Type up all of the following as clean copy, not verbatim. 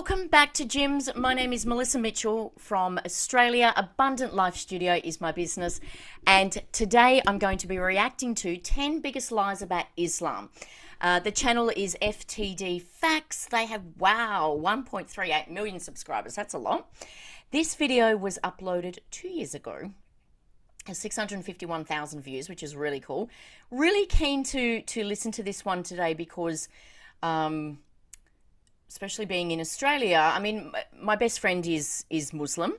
Welcome back to JIMBS. My name is Melissa Mitchell from Australia. Abundant Life Studio is my business. And today I'm going to be reacting to 10 biggest lies about Islam. The channel is FTD Facts. They have, 1.38 million subscribers. That's a lot. This video was uploaded 2 years ago. 651,000 views, which is really cool. Really keen to listen to this one today because especially being in Australia, I mean, my best friend is Muslim,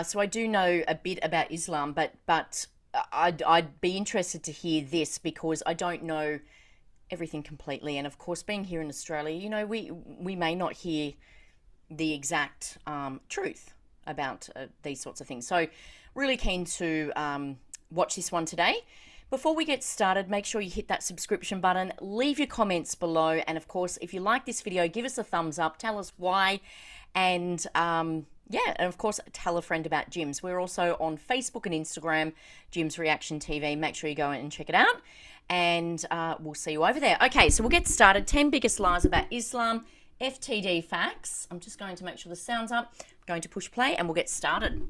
so I do know a bit about Islam, but I'd be interested to hear this because I don't know everything completely. And of course, being here in Australia, you know, we may not hear the exact truth about these sorts of things. So really keen to watch this one today. Before we get started, make sure you hit that subscription button, leave your comments below, and of course, if you like this video, give us a thumbs up, tell us why, and and of course, tell a friend about JIMBS. We're also on Facebook and Instagram, JIMBS Reaction TV. Make sure you go and check it out, and we'll see you over there. Okay, so we'll get started. 10 biggest lies about Islam, FTD Facts. I'm just going to make sure the sound's up. I'm going to push play, and we'll get started.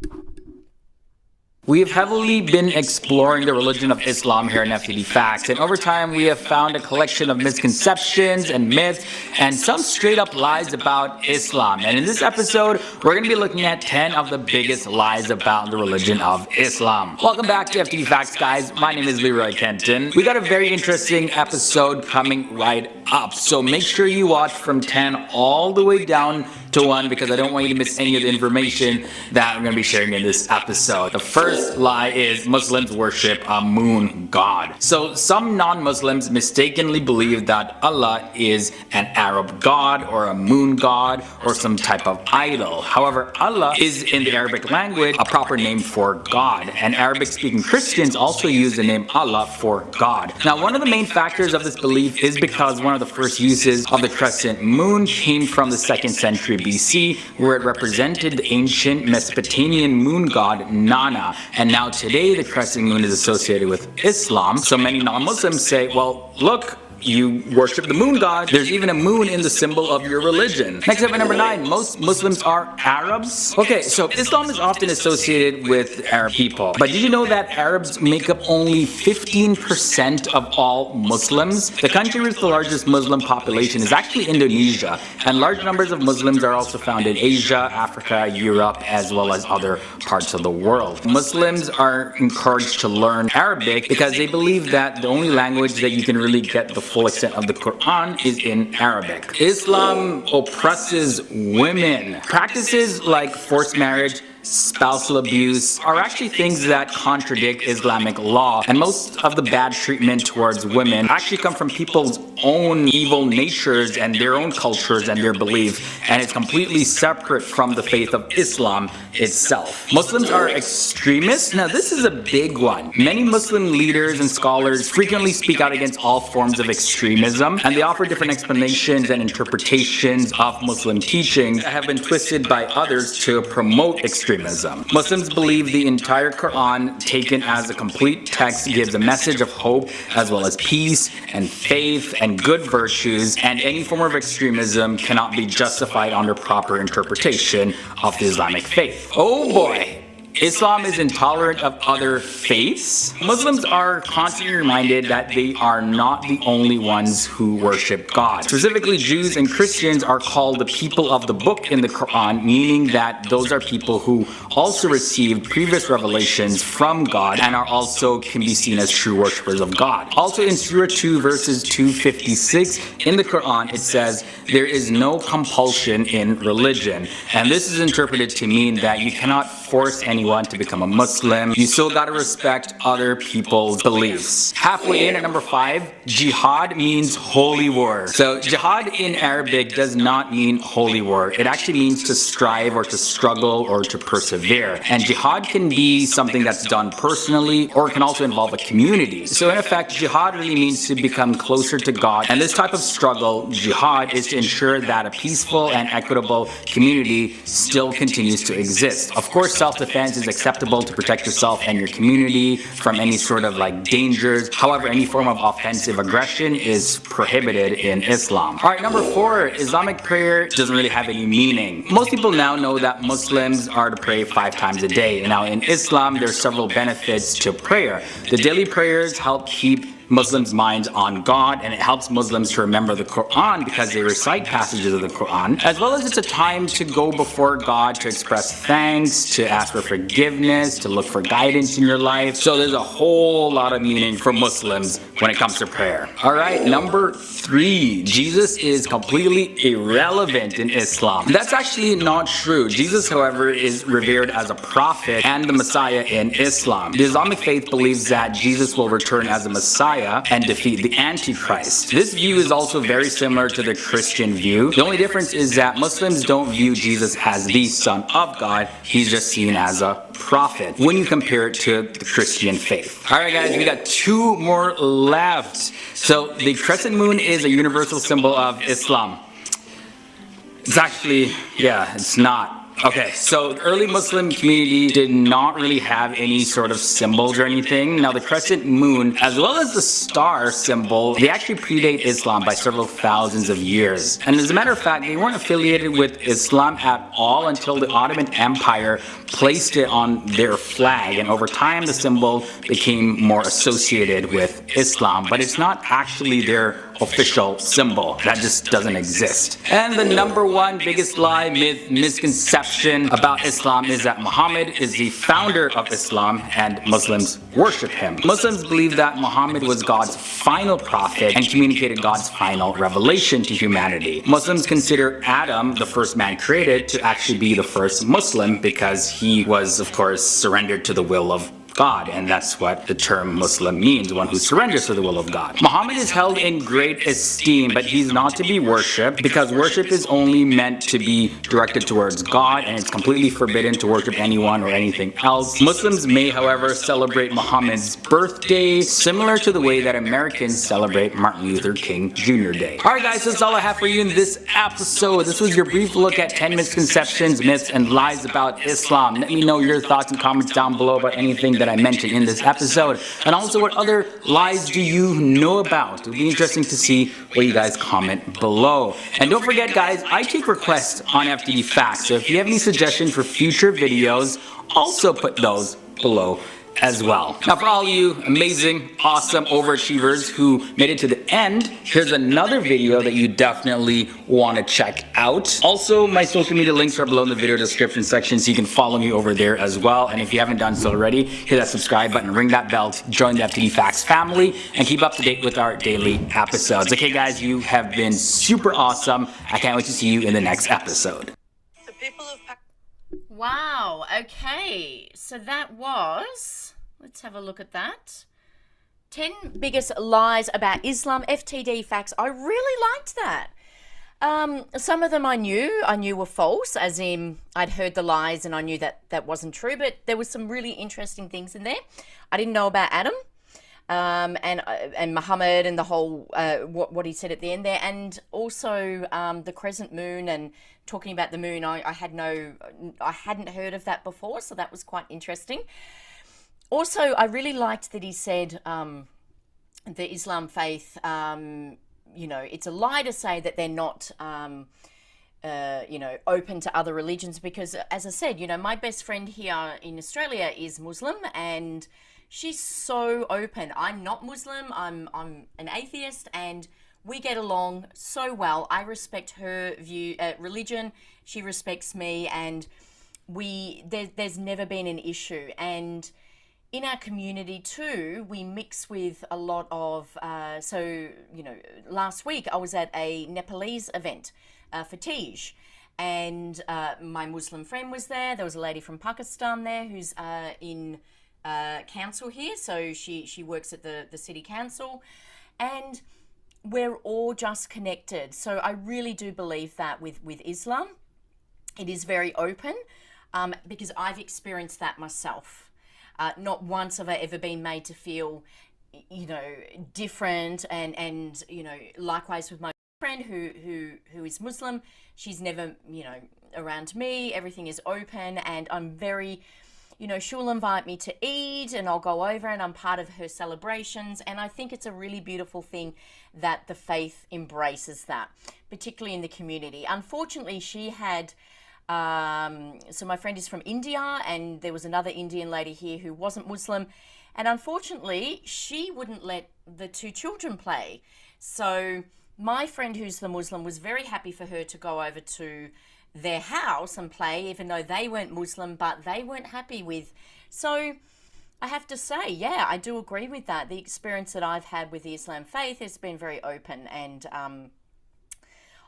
We have heavily been exploring the religion of Islam here in FTD Facts, and over time we have found a collection of misconceptions and myths and some straight up lies about Islam. And in this episode, we're going to be looking at 10 of the biggest lies about the religion of Islam. Welcome back to FTD Facts, guys. My name is Leroy Kenton. We got a very interesting episode coming right up, so make sure you watch from 10 all the way down to 1 because I don't want you to miss any of the information that I'm going to be sharing in this episode. The first lie is Muslims worship a moon god. So some non-Muslims mistakenly believe that Allah is an Arab god or a moon god or some type of idol. However, Allah is in the Arabic language a proper name for God, and Arabic-speaking Christians also use the name Allah for God. Now, one of the main factors of this belief is because one of the first uses of the crescent moon came from the 2nd century BC, where it represented the ancient Mesopotamian moon god Nana. And now today the crescent moon is associated with Islam. So many non-Muslims say, well, look, you worship the moon god. There's even a moon in the symbol of your religion. Next up at number 9, most Muslims are Arabs. Okay, so Islam is often associated with Arab people. But did you know that Arabs make up only 15% of all Muslims? The country with the largest Muslim population is actually Indonesia, and large numbers of Muslims are also found in Asia, Africa, Europe, as well as other parts of the world. Muslims are encouraged to learn Arabic because they believe that the only language that you can really get the full extent of the Quran is in Arabic. Islam oppresses women. Practices like forced marriage, spousal abuse are actually things that contradict Islamic law, and most of the bad treatment towards women actually come from people's own evil natures and their own cultures and their beliefs, and it's completely separate from the faith of Islam itself. Muslims are extremists. Now, this is a big one. Many Muslim leaders and scholars frequently speak out against all forms of extremism, and they offer different explanations and interpretations of Muslim teachings that have been twisted by others to promote extremism. Muslims believe the entire Quran, taken as a complete text, gives a message of hope as well as peace and faith and good virtues, and any form of extremism cannot be justified under proper interpretation of the Islamic faith. Oh boy! Islam is intolerant of other faiths. Muslims are constantly reminded that they are not the only ones who worship God. Specifically, Jews and Christians are called the people of the book in the Quran, meaning that those are people who also received previous revelations from God and are also can be seen as true worshippers of God. Also in Surah 2 verses 256 in the Quran, it says, there is no compulsion in religion. And this is interpreted to mean that you cannot force anyone to become a Muslim. You still gotta respect other people's beliefs. Halfway in at number 5, jihad means holy war. So jihad in Arabic does not mean holy war. It actually means to strive or to struggle or to persevere. And jihad can be something that's done personally, or it can also involve a community. So in effect, jihad really means to become closer to God. And this type of struggle, jihad, is to ensure that a peaceful and equitable community still continues to exist. Of course, self-defense is acceptable to protect yourself and your community from any sort of like dangers. However, any form of offensive aggression is prohibited in Islam. Alright, number 4, Islamic prayer doesn't really have any meaning. Most people now know that Muslims are to pray 5 times a day. Now in Islam, there are several benefits to prayer. The daily prayers help keep Muslims' minds on God, and it helps Muslims to remember the Quran because they recite passages of the Quran, as well as it's a time to go before God to express thanks, to ask for forgiveness, to look for guidance in your life. So there's a whole lot of meaning for Muslims when it comes to prayer. Alright, number 3, Jesus is completely irrelevant in Islam. That's actually not true. Jesus, however, is revered as a prophet and the Messiah in Islam. The Islamic faith believes that Jesus will return as a Messiah and defeat the Antichrist. This view is also very similar to the Christian view. The only difference is that Muslims don't view Jesus as the Son of God. He's just seen as a prophet when you compare it to the Christian faith. Alright guys, we got 2 more left. So the crescent moon is a universal symbol of Islam. It's actually, yeah, it's not. Okay, so the early Muslim community did not really have any sort of symbols or anything. Now the crescent moon, as well as the star symbol, they actually predate Islam by several thousands of years. And as a matter of fact, they weren't affiliated with Islam at all until the Ottoman Empire placed it on their flag. And over time, the symbol became more associated with Islam, but it's not actually their official symbol. That just doesn't exist. And the number 1 biggest lie, myth, misconception about Islam is that Muhammad is the founder of Islam and Muslims worship him. Muslims believe that Muhammad was God's final prophet and communicated God's final revelation to humanity. Muslims consider Adam, the first man created, to actually be the first Muslim because he was, of course, surrendered to the will of God, and that's what the term Muslim means, one who surrenders to the will of God. Muhammad is held in great esteem, but he's not to be worshipped because worship is only meant to be directed towards God, and it's completely forbidden to worship anyone or anything else. Muslims may, however, celebrate Muhammad's birthday similar to the way that Americans celebrate Martin Luther King Jr. Day. Alright guys, that's all I have for you in this episode. This was your brief look at 10 misconceptions, myths, and lies about Islam. Let me know your thoughts and comments down below about anything that I mentioned in this episode, and also what other lies do you know about. It'll be interesting to see what you guys comment below. And don't forget guys, I take requests on FTD Facts, so if you have any suggestions for future videos, also put those below as well. Now for all you amazing, awesome overachievers who made it to the end, here's another video that you definitely want to check out. Also, my social media links are below in the video description section, so you can follow me over there as well. And if you haven't done so already, hit that subscribe button, ring that bell to join the FTD Facts family, and keep up to date with our daily episodes. Okay guys, you have been super awesome. I can't wait to see you in the next episode. Wow, okay, so that was, let's have a look at that. 10 biggest lies about Islam, FTD Facts. I really liked that. Some of them I knew were false, as in I'd heard the lies and I knew that that wasn't true, but there was some really interesting things in there. I didn't know about Adam. And Muhammad and the whole what he said at the end there, and also the crescent moon and talking about the moon. I hadn't heard of that before, so that was quite interesting. Also, I really liked that he said the Islam faith, you know, it's a lie to say that they're not you know, open to other religions, because as I said, you know, my best friend here in Australia is Muslim and she's so open. I'm not Muslim, I'm an atheist, and we get along so well. I respect her view, religion, she respects me, and there's never been an issue. And in our community too, we mix with a lot of, so, you know, last week I was at a Nepalese event for Tej, and my Muslim friend was there. There was a lady from Pakistan there who's in council here, so she works at the city council, and we're all just connected. So I really do believe that with Islam, it is very open, because I've experienced that myself. Not once have I ever been made to feel, you know, different, and you know, likewise with my friend. friend who is Muslim. She's never, around me. Everything is open, and I'm very, she'll invite me to Eid, and I'll go over, and I'm part of her celebrations. And I think it's a really beautiful thing that the faith embraces that, particularly in the community. Unfortunately, she had. So my friend is from India, and there was another Indian lady here who wasn't Muslim, and unfortunately she wouldn't let the two children play. So my friend who's the Muslim was very happy for her to go over to their house and play, even though they weren't Muslim, but they weren't happy with. So I have to say, yeah, I do agree with that. The experience that I've had with the Islam faith has been very open, and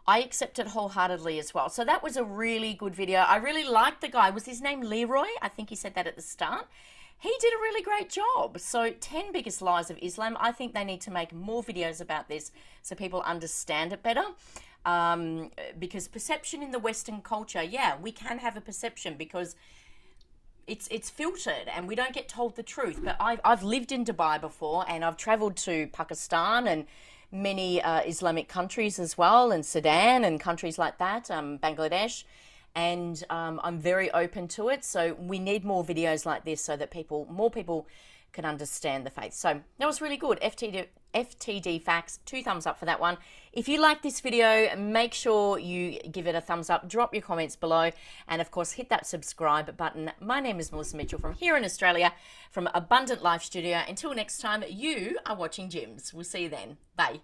I accept it wholeheartedly as well. So that was a really good video. I really liked the guy. Was his name Leroy? I think he said that at the start. He did a really great job. So 10 biggest lies of Islam. I think they need to make more videos about this so people understand it better. Because perception in the Western culture, yeah, we can have a perception because it's filtered and we don't get told the truth. But I've lived in Dubai before, and I've traveled to Pakistan and many Islamic countries as well, and Sudan and countries like that, Bangladesh, and I'm very open to it. So we need more videos like this so that more people can understand the faith. So that was really good. FTD Facts, 2 thumbs up for that one. If you like this video, make sure you give it a thumbs up, drop your comments below, and of course hit that subscribe button. My name is Melissa Mitchell from here in Australia, from Abundant Life Studio. Until next time, you are watching JIMBS. We'll see you then. Bye.